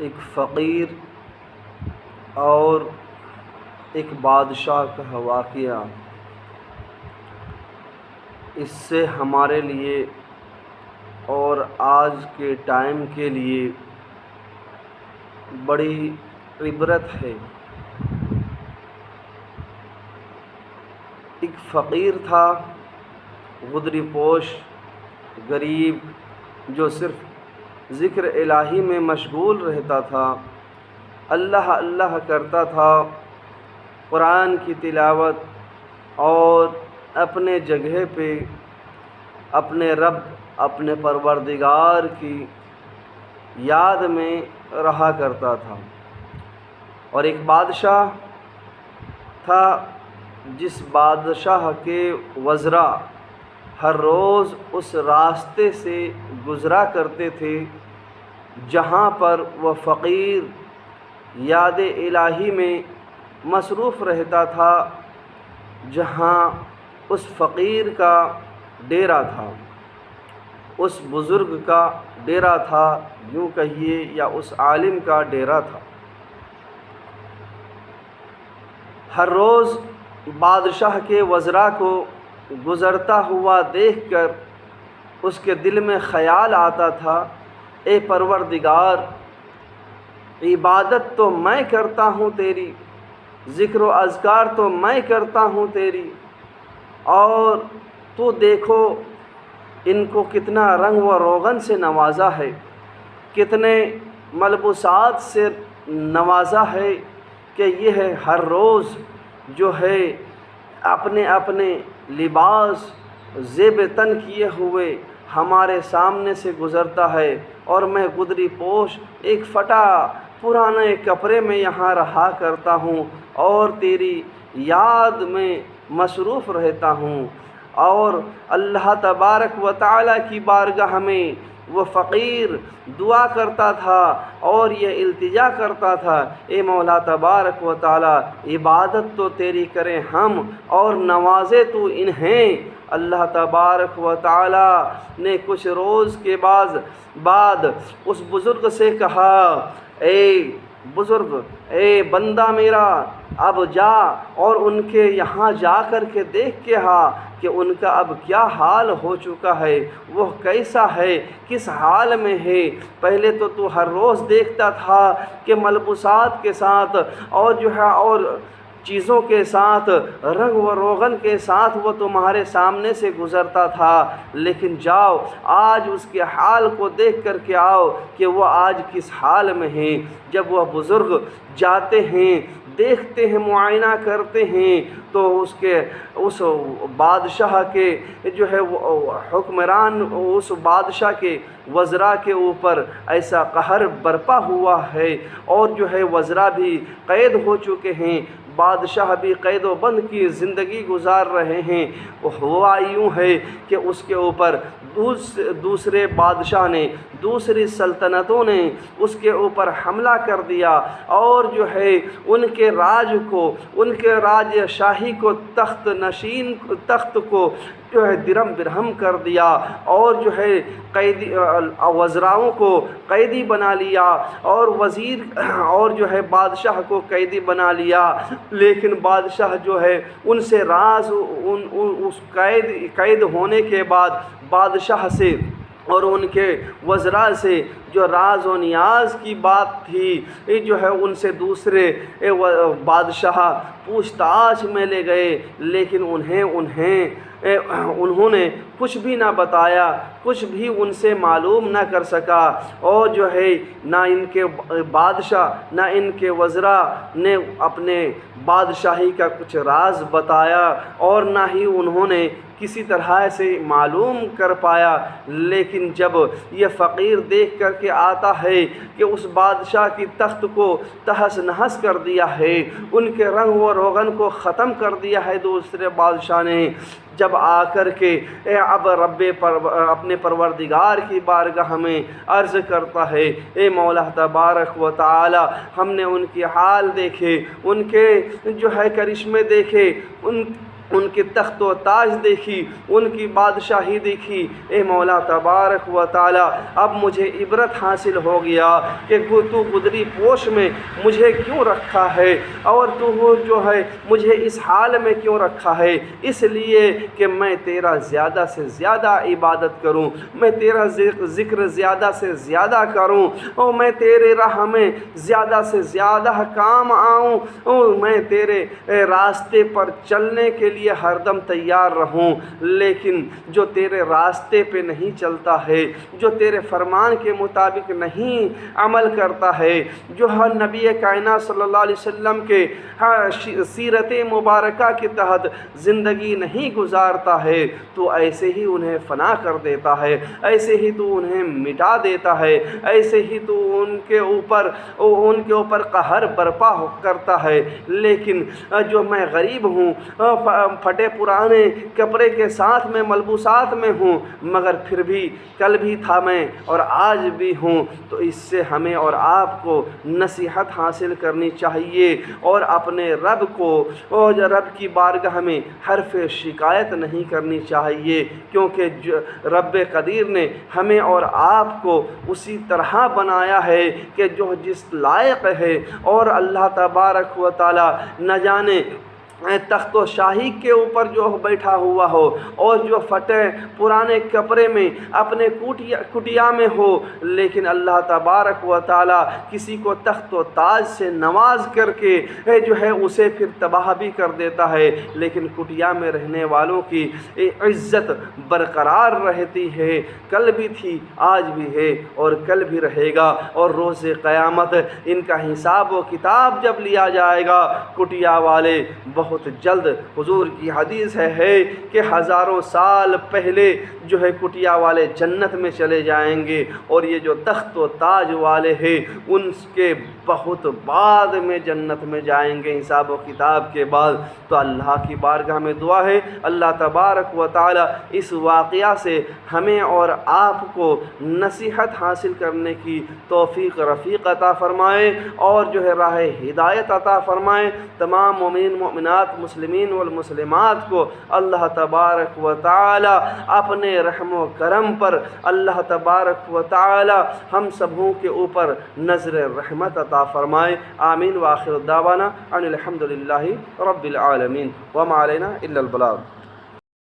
ایک فقیر اور ایک بادشاہ کا واقعہ، اس سے ہمارے لیے اور آج کے ٹائم کے لیے بڑی عبرت ہے۔ ایک فقیر تھا، غدری پوش، غریب، جو صرف ذکر الہی میں مشغول رہتا تھا، اللہ اللہ کرتا تھا، قرآن کی تلاوت اور اپنے جگہ پہ اپنے رب، اپنے پروردگار کی یاد میں رہا کرتا تھا۔ اور ایک بادشاہ تھا، جس بادشاہ کے وزراء ہر روز اس راستے سے گزرا کرتے تھے جہاں پر وہ فقیر یاد الہی میں مصروف رہتا تھا، جہاں اس فقیر کا ڈیرا تھا، اس بزرگ کا ڈیرا تھا، یوں کہیے، یا اس عالم کا ڈیرا تھا۔ ہر روز بادشاہ کے وزراء کو گزرتا ہوا دیکھ کر اس کے دل میں خیال آتا تھا، اے پروردگار، عبادت تو میں کرتا ہوں تیری، ذکر و اذکار تو میں کرتا ہوں تیری، اور تو دیکھو ان کو کتنا رنگ و روغن سے نوازا ہے، کتنے ملبوسات سے نوازا ہے کہ یہ ہر روز جو ہے اپنے اپنے لباس زیب تن کیے ہوئے ہمارے سامنے سے گزرتا ہے، اور میں غدری پوش ایک پھٹا پرانے کپڑے میں یہاں رہا کرتا ہوں اور تیری یاد میں مصروف رہتا ہوں۔ اور اللہ تبارک و تعالیٰ کی بارگاہ میں وہ فقیر دعا کرتا تھا اور یہ التجا کرتا تھا، اے مولا تبارک و تعالیٰ، عبادت تو تیری کریں ہم اور نوازے تو انہیں۔ اللہ تبارک و تعالیٰ نے کچھ روز کے بعد اس بزرگ سے کہا، اے بزرگ، اے بندہ میرا، اب جا اور ان کے یہاں جا کر کے دیکھ کے کہ ان کا اب کیا حال ہو چکا ہے، وہ کیسا ہے، کس حال میں ہے۔ پہلے تو ہر روز دیکھتا تھا کہ ملبوسات کے ساتھ اور جو ہے اور چیزوں کے ساتھ، رنگ و روغن کے ساتھ وہ تمہارے سامنے سے گزرتا تھا، لیکن جاؤ آج اس کے حال کو دیکھ کر کے آؤ کہ وہ آج کس حال میں ہیں۔ جب وہ بزرگ جاتے ہیں، دیکھتے ہیں، معائنہ کرتے ہیں، تو اس بادشاہ کے جو ہے حکمران، اس بادشاہ کے وزراء کے اوپر ایسا قہر برپا ہوا ہے، اور جو ہے وزراء بھی قید ہو چکے ہیں، بادشاہ بھی قید و بند کی زندگی گزار رہے ہیں۔ ہوا یوں ہے کہ اس کے اوپر دوسرے بادشاہ نے، دوسری سلطنتوں نے اس کے اوپر حملہ کر دیا، اور جو ہے ان کے راج کو، ان کے راج شاہی کو، تخت کو جو ہے درم برہم کر دیا، اور جو ہے قیدی وزراؤں کو قیدی بنا لیا، اور وزیر اور جو ہے بادشاہ کو قیدی بنا لیا۔ لیکن بادشاہ جو ہے ان سے اس قید ہونے کے بعد بادشاہ سے اور ان کے وزراء سے جو راز و نیاز کی بات تھی، جو ہے ان سے دوسرے بادشاہ پوچھ تاچھ میں لے گئے، لیکن انہوں نے کچھ بھی نہ بتایا، کچھ بھی ان سے معلوم نہ کر سکا، اور جو ہے نہ ان کے بادشاہ نہ ان کے وزراء نے اپنے بادشاہی کا کچھ راز بتایا، اور نہ ہی انہوں نے کسی طرح سے معلوم کر پایا۔ لیکن جب یہ فقیر دیکھ کر کے آتا ہے کہ اس بادشاہ کی تخت کو تہس نہس کر دیا ہے، ان کے رنگ و روغن کو ختم کر دیا ہے دوسرے بادشاہ نے، جب آ کر کے اب اپنے پروردگار کی بارگاہ میں عرض کرتا ہے، اے مولا تبارک و تعالی، ہم نے ان کے حال دیکھے، ان کے جو ہے کرشمے دیکھے، ان کی تخت و تاج دیکھی، ان کی بادشاہی دیکھی، اے مولا تبارک و تعالی اب مجھے عبرت حاصل ہو گیا کہ تو گدری پوش میں مجھے کیوں رکھا ہے، اور تو جو ہے مجھے اس حال میں کیوں رکھا ہے، اس لیے کہ میں تیرا زیادہ سے زیادہ عبادت کروں، میں تیرا ذکر زیادہ سے زیادہ کروں، اور میں تیرے راہ میں زیادہ سے زیادہ کام آؤں، اور میں تیرے راستے پر چلنے کے لیے ہر دم تیار رہوں۔ لیکن جو تیرے راستے پہ نہیں چلتا ہے، جو تیرے فرمان کے مطابق نہیں عمل کرتا ہے، جو ہر نبی کائنات صلی اللہ علیہ وسلم کے سیرت مبارکہ کے تحت زندگی نہیں گزارتا ہے، تو ایسے ہی انہیں فنا کر دیتا ہے، ایسے ہی تو انہیں مٹا دیتا ہے، ایسے ہی تو ان کے اوپر قہر برپا کرتا ہے۔ لیکن جو میں غریب ہوں، پھٹے پرانے کپڑے کے ساتھ میں ملبوسات میں ہوں، مگر پھر بھی کل بھی تھا میں اور آج بھی ہوں، تو اس سے ہمیں اور آپ کو نصیحت حاصل کرنی چاہیے، اور اپنے رب کو اور رب کی بارگاہ میں حرف شکایت نہیں کرنی چاہیے، کیونکہ رب قدیر نے ہمیں اور آپ کو اسی طرح بنایا ہے کہ جو جس لائق ہے، اور اللہ تبارک و تعالی نہ جانے تخت و شاہی کے اوپر جو بیٹھا ہوا ہو، اور جو پھٹے پرانے کپڑے میں اپنے کٹیا میں ہو، لیکن اللہ تبارک و تعالی کسی کو تخت و تاج سے نواز کر کے جو ہے اسے پھر تباہ بھی کر دیتا ہے، لیکن کٹیا میں رہنے والوں کی عزت برقرار رہتی ہے، کل بھی تھی، آج بھی ہے، اور کل بھی رہے گا، اور روز قیامت ان کا حساب و کتاب جب لیا جائے گا، کٹیا والے بہت جلد، حضور کی حدیث ہے کہ ہزاروں سال پہلے جو ہے کٹیا والے جنت میں چلے جائیں گے، اور یہ جو تخت و تاج والے ہیں ان کے بہت بعد میں جنت میں جائیں گے حساب و کتاب کے بعد۔ تو اللہ کی بارگاہ میں دعا ہے اللہ تبارک و تعالی اس واقعہ سے ہمیں اور آپ کو نصیحت حاصل کرنے کی توفیق رفیق عطا فرمائے، اور جو ہے راہ ہدایت عطا فرمائے۔ تمام مومنین مومنات مسلمین والمسلمات کو اللہ تبارک و تعالی اپنے رحم و کرم پر اللہ تبارک و تعالی ہم سبوں کے اوپر نظر رحمت عطا فرمائے۔ آمین وآخر دعوانا ان الحمد للہ رب العالمین وما علینا الا البلاغ۔